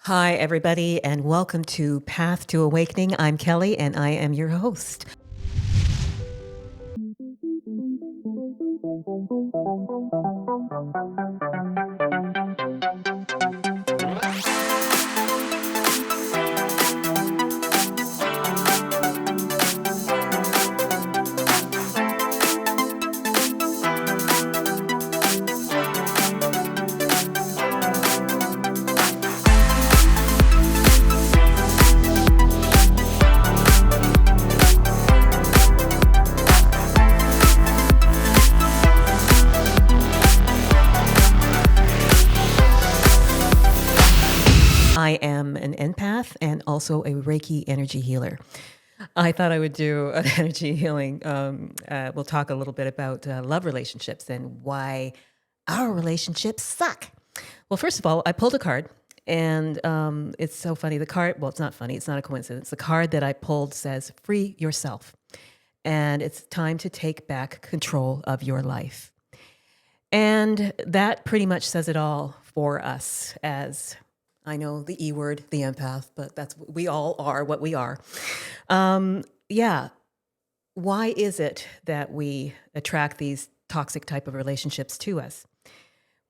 Hi, everybody, and welcome to Path to Awakening. I'm Kelly, and I am your host. I am an empath and also a Reiki energy healer. I thought I would do an energy healing. We'll talk a little bit about love relationships and why our relationships suck. Well, first of all, I pulled a card, and it's so funny. The card, well, it's not funny. It's not a coincidence. The card that I pulled says, free yourself. And it's time to take back control of your life. And that pretty much says it all for us as, I know the E word, the empath, but we all are what we are. Yeah. Why is it that we attract these toxic type of relationships to us?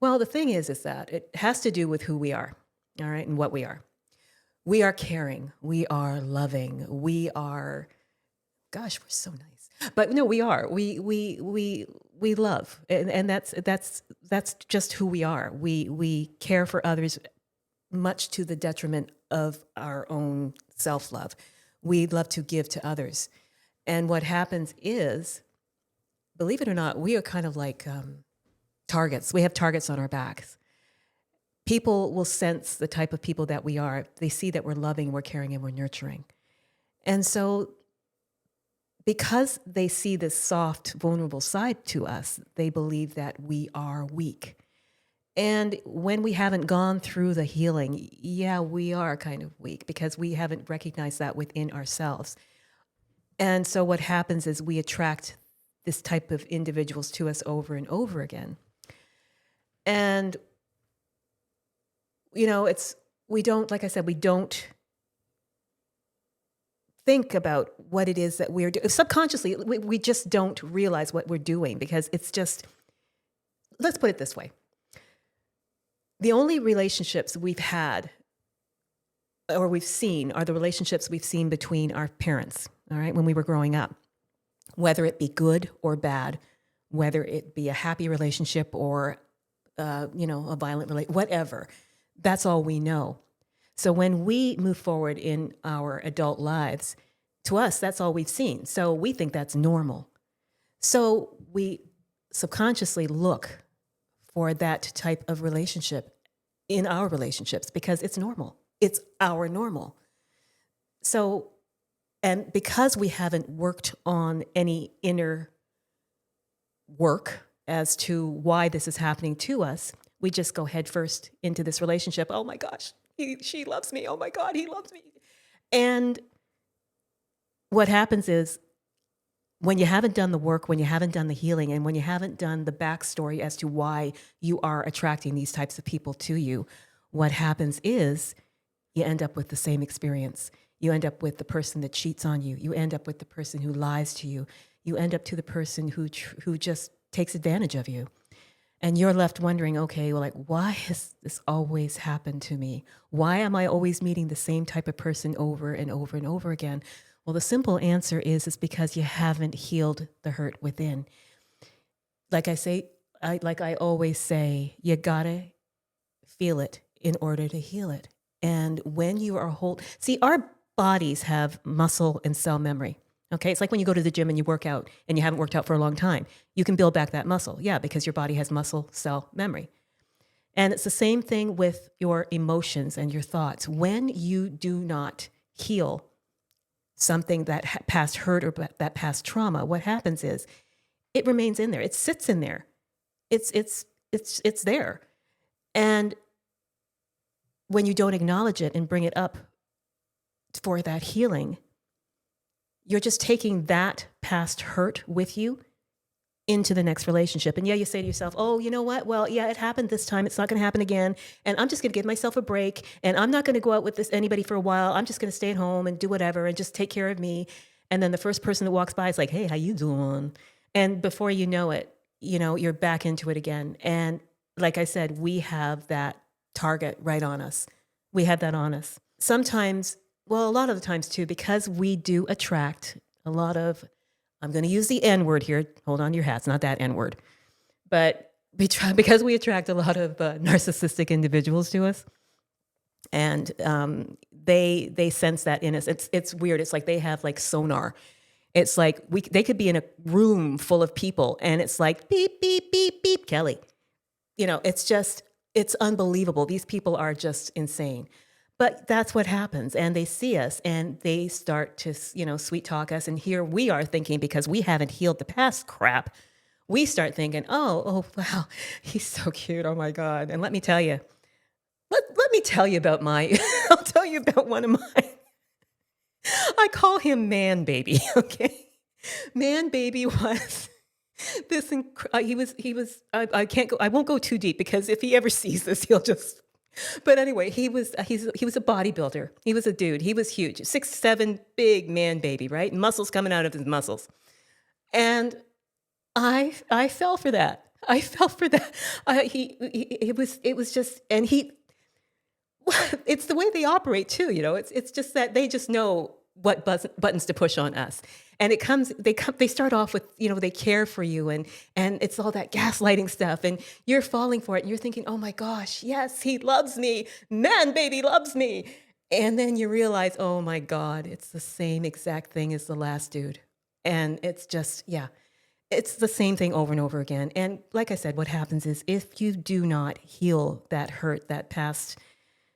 Well, the thing is that it has to do with who we are, all right, and what we are. We are caring. We are loving. We are, gosh, we're so nice. But no, we are. We love, and that's just who we are. We care for others, much to the detriment of our own self-love. We love to give to others. And what happens is, believe it or not, we are kind of like targets. We have targets on our backs. People will sense the type of people that we are. They see that we're loving, we're caring, and we're nurturing. And so because they see this soft, vulnerable side to us, they believe that we are weak. And when we haven't gone through the healing, yeah, we are kind of weak because we haven't recognized that within ourselves. And so what happens is we attract this type of individuals to us over and over again. And, we don't, like I said, we don't think about what it is that we're doing. Subconsciously, we just don't realize what we're doing because it's just, let's put it this way. The only relationships we've had or we've seen are the relationships we've seen between our parents, all right, when we were growing up, whether it be good or bad, whether it be a happy relationship or, a violent relationship, whatever. That's all we know. So when we move forward in our adult lives, to us, that's all we've seen. So we think that's normal. So we subconsciously look for that type of relationship in our relationships because it's normal. It's our normal. So, and because we haven't worked on any inner work as to why this is happening to us, we just go headfirst into this relationship. Oh my gosh, she loves me. Oh my God, he loves me. And what happens is, when you haven't done the work, when you haven't done the healing, and when you haven't done the backstory as to why you are attracting these types of people to you, what happens is you end up with the same experience. You end up with the person that cheats on you. You end up with the person who lies to you. You end up to the person who just takes advantage of you. And you're left wondering, okay, well, why has this always happened to me? Why am I always meeting the same type of person over and over and over again? Well, the simple answer is because you haven't healed the hurt within. Like I always say, you gotta feel it in order to heal it. And when you are our bodies have muscle and cell memory. Okay, it's like when you go to the gym and you work out and you haven't worked out for a long time. You can build back that muscle, because your body has muscle cell memory. And it's the same thing with your emotions and your thoughts. When you do not heal something that past hurt or that past trauma, what happens is it remains in there. It sits in there. It's there. And when you don't acknowledge it and bring it up for that healing, you're just taking that past hurt with you into the next relationship. And yeah, you say to yourself, oh, you know what? Well, yeah, it happened this time. It's not going to happen again. And I'm just going to give myself a break. And I'm not going to go out with anybody for a while. I'm just going to stay at home and do whatever and just take care of me. And then the first person that walks by is like, hey, how you doing? And before you know it, you're back into it again. And like I said, we have that target right on us. We have that on us. Sometimes, well, a lot of the times too, because we do attract a lot of, I'm going to use the N word here. Hold on to your hats, not that N word. But because we attract a lot of narcissistic individuals to us, and they sense that in us. It's weird. It's like they have like sonar. It's like they could be in a room full of people, and it's like beep beep beep beep Kelly. It's unbelievable. These people are just insane. But that's what happens. And they see us and they start to, sweet talk us. And here we are thinking, because we haven't healed the past crap, we start thinking, oh, wow, he's so cute. Oh my God. And let me tell you, let me tell you about I'll tell you about one of mine. I call him Man Baby. Okay. Man Baby was this, I can't go, I won't go too deep, because if he ever sees this, he'll just, but anyway, he was a bodybuilder. He was a dude. He was huge, 6'7", big man baby, right? Muscles coming out of his muscles. And I fell for that. I fell for that. It was just, and it's the way they operate too. It's just that they just know what buttons to push on us. And they start off with, they care for you, and it's all that gaslighting stuff, and you're falling for it, and you're thinking, oh my gosh, yes, he loves me. Man baby loves me. And then you realize, oh my God, it's the same exact thing as the last dude. And it's just, yeah, it's the same thing over and over again. And like I said, what happens is, if you do not heal that hurt, that past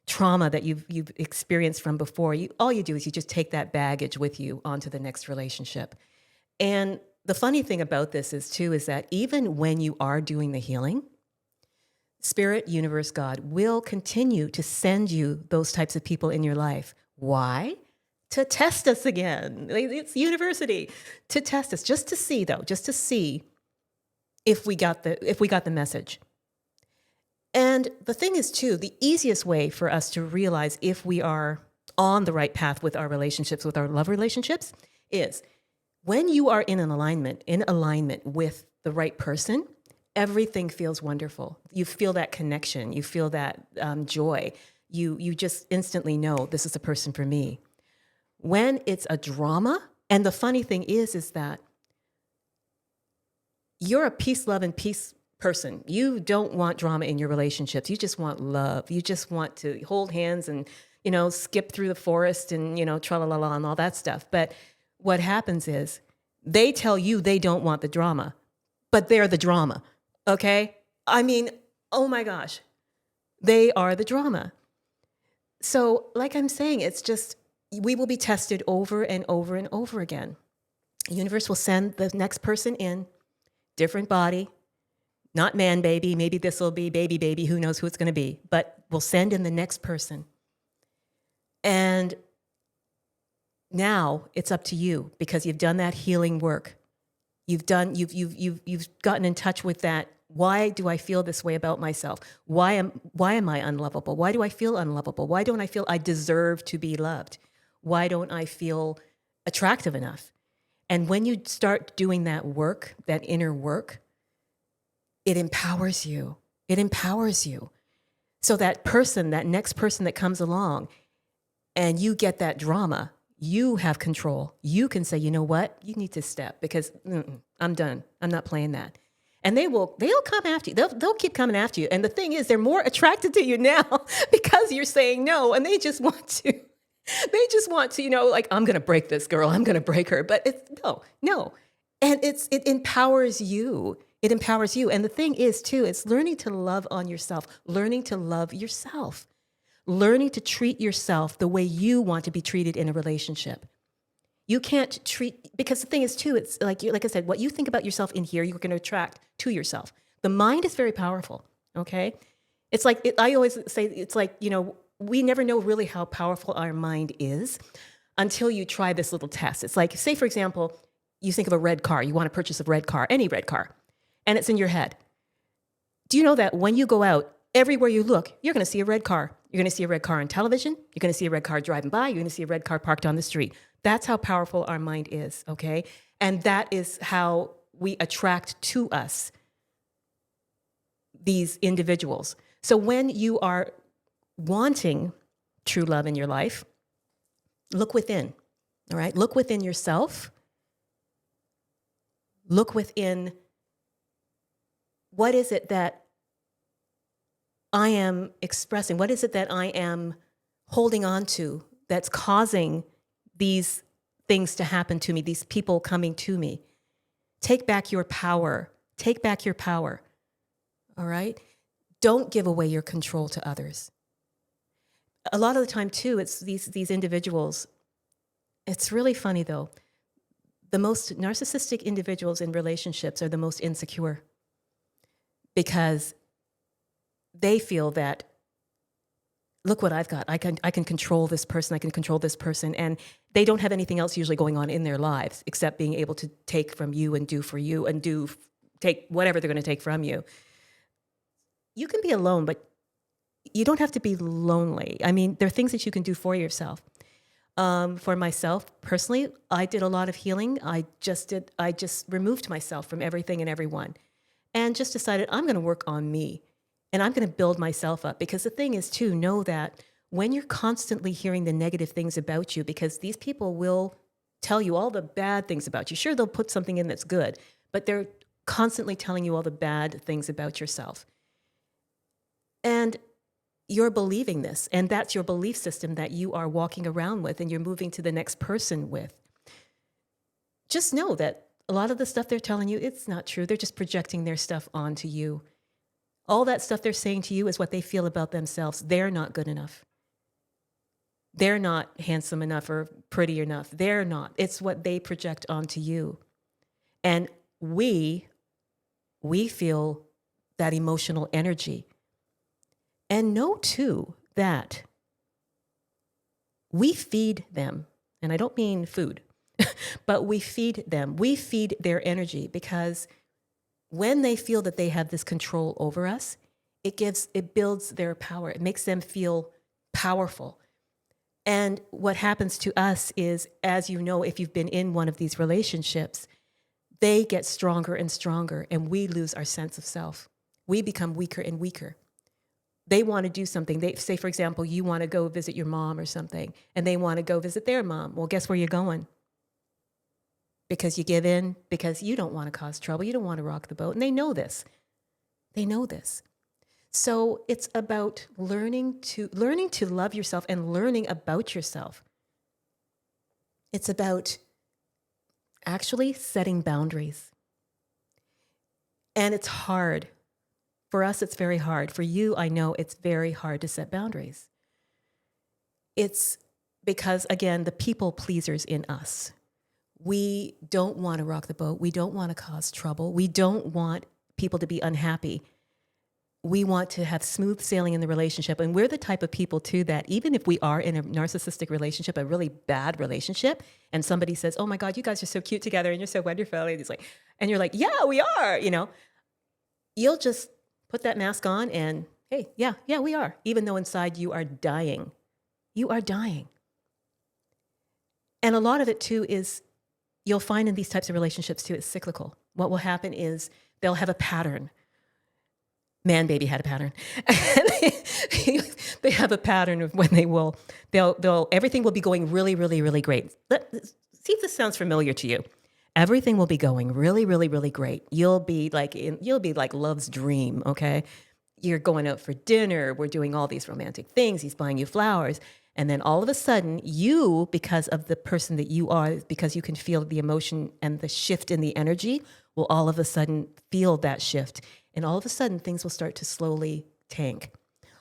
trauma that you've experienced from before, all you do is you just take that baggage with you onto the next relationship. And the funny thing about this is that even when you are doing the healing, Spirit, Universe, God will continue to send you those types of people in your life. Why? To test us again. It's university, to test us, just to see if we got the message. And the thing is too, the easiest way for us to realize if we are on the right path with our relationships, with our love relationships, is when you are in alignment with the right person, everything feels wonderful. You feel that connection. You feel that joy. You just instantly know, this is the person for me. When it's a drama, and the funny thing is that you're a peace, love, and peace person. You don't want drama in your relationships. You just want love. You just want to hold hands and, skip through the forest and, tra-la-la-la and all that stuff. But what happens is they tell you they don't want the drama, but they're the drama. Okay? I mean, oh my gosh, they are the drama. So like I'm saying, it's just, we will be tested over and over and over again. The universe will send the next person in, different body, not man baby, maybe this will be baby, who knows who it's going to be, but we'll send in the next person. And now it's up to you, because you've done that healing work. You've gotten in touch with that. Why do I feel this way about myself? Why am I unlovable? Why do I feel unlovable? Why don't I feel I deserve to be loved? Why don't I feel attractive enough? And when you start doing that work, that inner work, it empowers you. It empowers you. So that next person that comes along and you get that drama, you have control. You can say, you know what? You need to step, because I'm done. I'm not playing that. And they'll come after you. They'll keep coming after you. And the thing is, they're more attracted to you now because you're saying no, and they just want to, like, I'm going to break this girl. I'm going to break her. But it's no. And it empowers you. It empowers you. And the thing is, too, it's learning to love on yourself, learning to love yourself, learning to treat yourself the way you want to be treated in a relationship. You can't treat, because the thing is, too, it's like I said, what you think about yourself in here, you're going to attract to yourself. The mind is very powerful, okay? It's like, I always say, it's like, we never know really how powerful our mind is until you try this little test. It's like, say, for example, you think of a red car. You want to purchase a red car, any red car. and it's in your head. Do you know that when you go out, everywhere you look, you're going to see a red car. You're going to see a red car on television. You're going to see a red car driving by. You're going to see a red car parked on the street. That's how powerful our mind is, okay? And that is how we attract to us these individuals. So when you are wanting true love in your life, look within, all right? Look within yourself. Look within, what is it that I am expressing? What is it that I am holding on to that's causing these things to happen to me, these people coming to me? Take back your power. Take back your power, all right? Don't give away your control to others. A lot of the time, too, it's these individuals. It's really funny, though. The most narcissistic individuals in relationships are the most insecure because they feel that, look what I've got. I can control this person. I can control this person. And they don't have anything else usually going on in their lives except being able to take from you and do for you and take whatever they're going to take from you. You can be alone, but you don't have to be lonely. I mean, there are things that you can do for yourself. For myself, personally, I did a lot of healing. I just removed myself from everything and everyone and just decided I'm going to work on me and I'm going to build myself up. Because the thing is, too, know that when you're constantly hearing the negative things about you, because these people will tell you all the bad things about you. Sure, they'll put something in that's good, but they're constantly telling you all the bad things about yourself. And you're believing this, and that's your belief system that you are walking around with and you're moving to the next person with. Just know that a lot of the stuff they're telling you, it's not true. They're just projecting their stuff onto you. All that stuff they're saying to you is what they feel about themselves. They're not good enough. They're not handsome enough or pretty enough. They're not. It's what they project onto you. And we feel that emotional energy. And know, too, that we feed them. And I don't mean food, but we feed them. We feed their energy because when they feel that they have this control over us, it builds their power. It makes them feel powerful. And what happens to us is, as you know, if you've been in one of these relationships, they get stronger and stronger, and we lose our sense of self. We become weaker and weaker. They want to do something. They say, for example, you want to go visit your mom or something, and they want to go visit their mom. Well, guess where you're going? Because you give in, because you don't want to cause trouble. You don't want to rock the boat. And they know this. They know this. So it's about learning to love yourself and learning about yourself. It's about actually setting boundaries. And it's hard. For us, it's very hard. For you, I know it's very hard to set boundaries. It's because, again, the people pleasers in us. We don't want to rock the boat. We don't want to cause trouble. We don't want people to be unhappy. We want to have smooth sailing in the relationship. And we're the type of people, too, that even if we are in a narcissistic relationship, a really bad relationship, and somebody says, oh, my God, you guys are so cute together and you're so wonderful. And you're like, yeah, we are, You'll just put that mask on and, hey, yeah, we are. Even though inside you are dying. You are dying. And a lot of it, too, is you'll find in these types of relationships, too, it's cyclical. What will happen is they'll have a pattern. Man, baby had a pattern. They have a pattern of when they'll everything will be going really, really, really great. See if this sounds familiar to you. Everything will be going really, really, really great. You'll be like love's dream, okay? You're going out for dinner. We're doing all these romantic things. He's buying you flowers. And then all of a sudden, you, because of the person that you are, because you can feel the emotion and the shift in the energy, will all of a sudden feel that shift. And all of a sudden, things will start to slowly tank.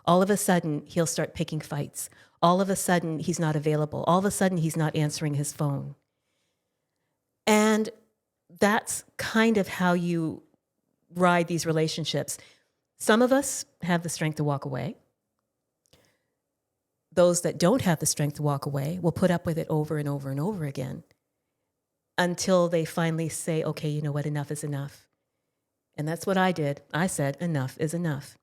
All of a sudden, he'll start picking fights. All of a sudden, he's not available. All of a sudden, he's not answering his phone. And that's kind of how you ride these relationships. Some of us have the strength to walk away. Those that don't have the strength to walk away will put up with it over and over and over again until they finally say, okay, you know what, enough is enough. And that's what I did. I said, enough is enough.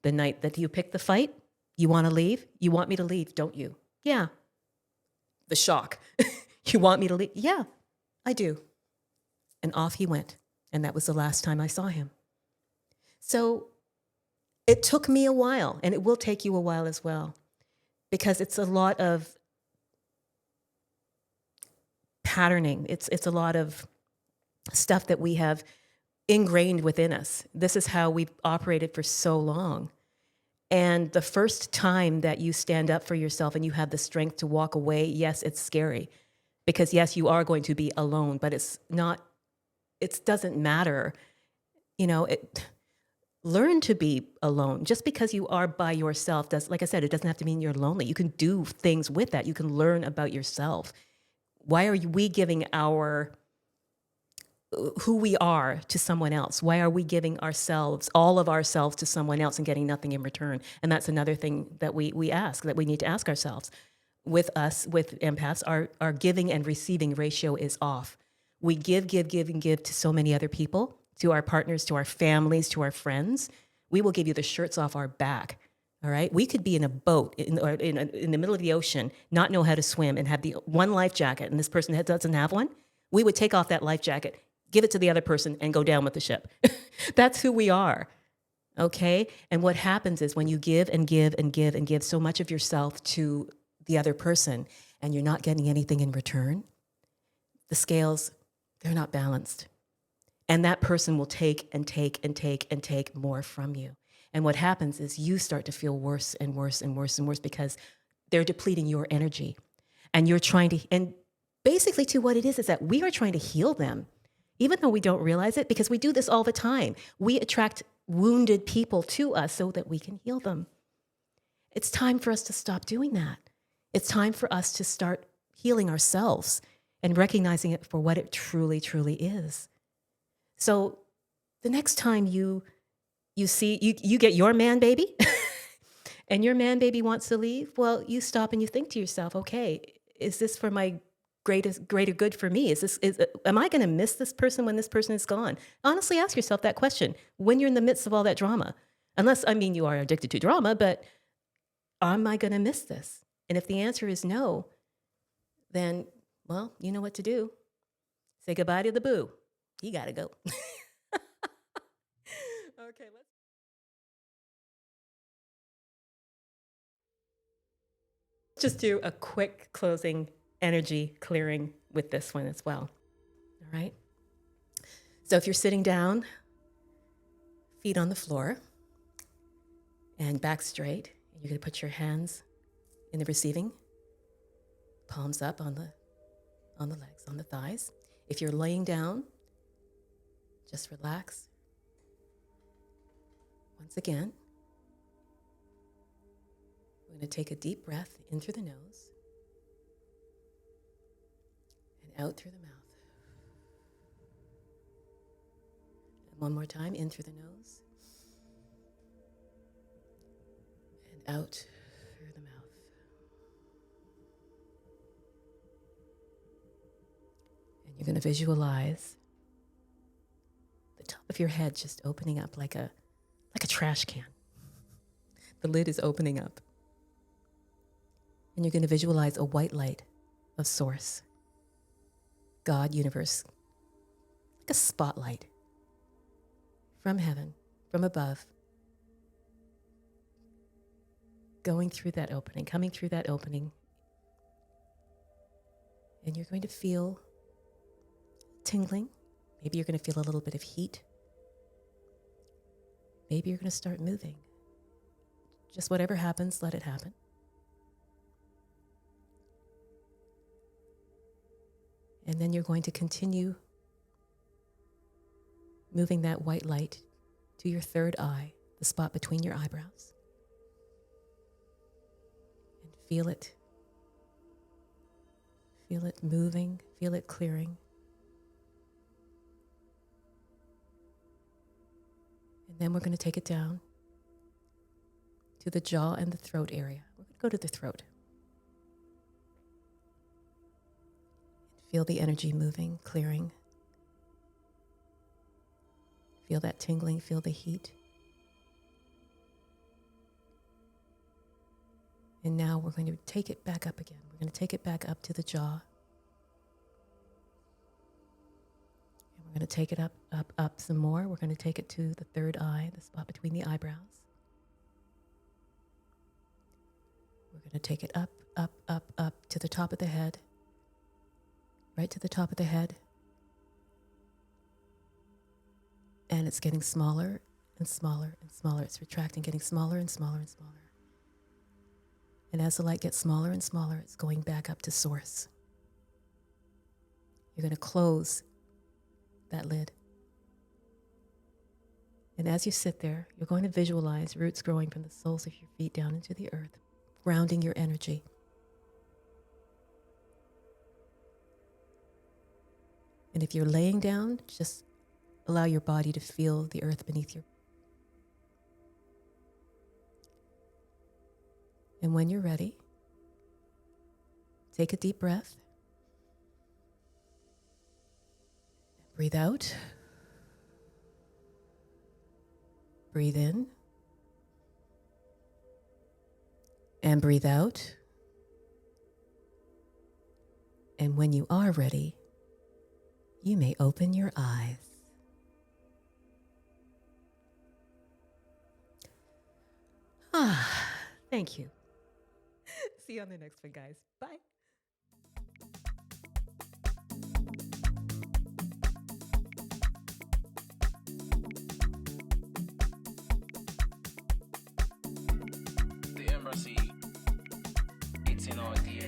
The night that you pick the fight, you want to leave? You want me to leave, don't you? Yeah. The shock. You want me to leave? Yeah, I do. And off he went. And that was the last time I saw him. So it took me a while, and it will take you a while as well, because it's a lot of patterning. It's a lot of stuff that we have ingrained within us. This is how we've operated for so long. And the first time that you stand up for yourself and you have the strength to walk away, yes, it's scary, because yes, you are going to be alone, but it's not, it doesn't matter. Learn to be alone. Just because you are by yourself does, like I said, it doesn't have to mean you're lonely. You can do things with that. You can learn about yourself. Why are we giving who we are to someone else? Why are we giving ourselves, all of ourselves, to someone else and getting nothing in return? And that's another thing that we need to ask ourselves. With us, with empaths, our giving and receiving ratio is off. We give to so many other people, to our partners, to our families, to our friends. We will give you the shirts off our back. All right. We could be in a boat in the middle of the ocean, not know how to swim, and have the one life jacket, and this person doesn't have one. We would take off that life jacket, give it to the other person, and go down with the ship. That's who we are. Okay. And what happens is when you give and give and give and give so much of yourself to the other person, and you're not getting anything in return, the scales, they're not balanced. And that person will take and take and take and take more from you. And what happens is you start to feel worse and worse and worse and worse, because they're depleting your energy. And you're trying to, and basically to what it is that we are trying to heal them, even though we don't realize it, because we do this all the time. We attract wounded people to us so that we can heal them. It's time for us to stop doing that. It's time for us to start healing ourselves and recognizing it for what it truly, truly is. So the next time you see, you get your man baby and your man baby wants to leave, well, you stop and you think to yourself, okay, is this for my greater good for me? Am I going to miss this person when this person is gone? Honestly, ask yourself that question when you're in the midst of all that drama. Unless, you are addicted to drama, but am I going to miss this? And if the answer is no, then, well, you know what to do. Say goodbye to the boo. He got to go. Okay, let's just do a quick closing energy clearing with this one as well. All right. So if you're sitting down, feet on the floor and back straight, you're going to put your hands in the receiving, palms up on the legs, on the thighs. If you're laying down, just relax. Once again, we're going to take a deep breath in through the nose and out through the mouth. And one more time, in through the nose and out through the mouth. And you're going to visualize the top of your head just opening up like a trash can. The lid is opening up. And you're going to visualize a white light of source, God, universe, like a spotlight from heaven, from above, going through that opening, coming through that opening. And you're going to feel tingling. Maybe you're going to feel a little bit of heat. Maybe you're going to start moving. Just whatever happens, let it happen. And then you're going to continue moving that white light to your third eye, the spot between your eyebrows. And feel it. Feel it moving, feel it clearing. And then we're going to take it down to the jaw and the throat area. We're going to go to the throat. Feel the energy moving, clearing. Feel that tingling, feel the heat. And now we're going to take it back up again. We're going to take it back up to the jaw. And we're going to take it up, up, up some more. We're going to take it to the third eye, the spot between the eyebrows. We're going to take it up, up, up, up to the top of the head. Right to the top of the head. And it's getting smaller and smaller and smaller. It's retracting, getting smaller and smaller and smaller. And as the light gets smaller and smaller, it's going back up to source. You're going to close that lid. And as you sit there, you're going to visualize roots growing from the soles of your feet down into the earth, grounding your energy. And if you're laying down, just allow your body to feel the earth beneath you. And when you're ready, take a deep breath. Breathe out. Breathe in. And breathe out. And when you are ready, you may open your eyes. Thank you. See you on the next one, guys. Bye. The embassy, it's in our DNA.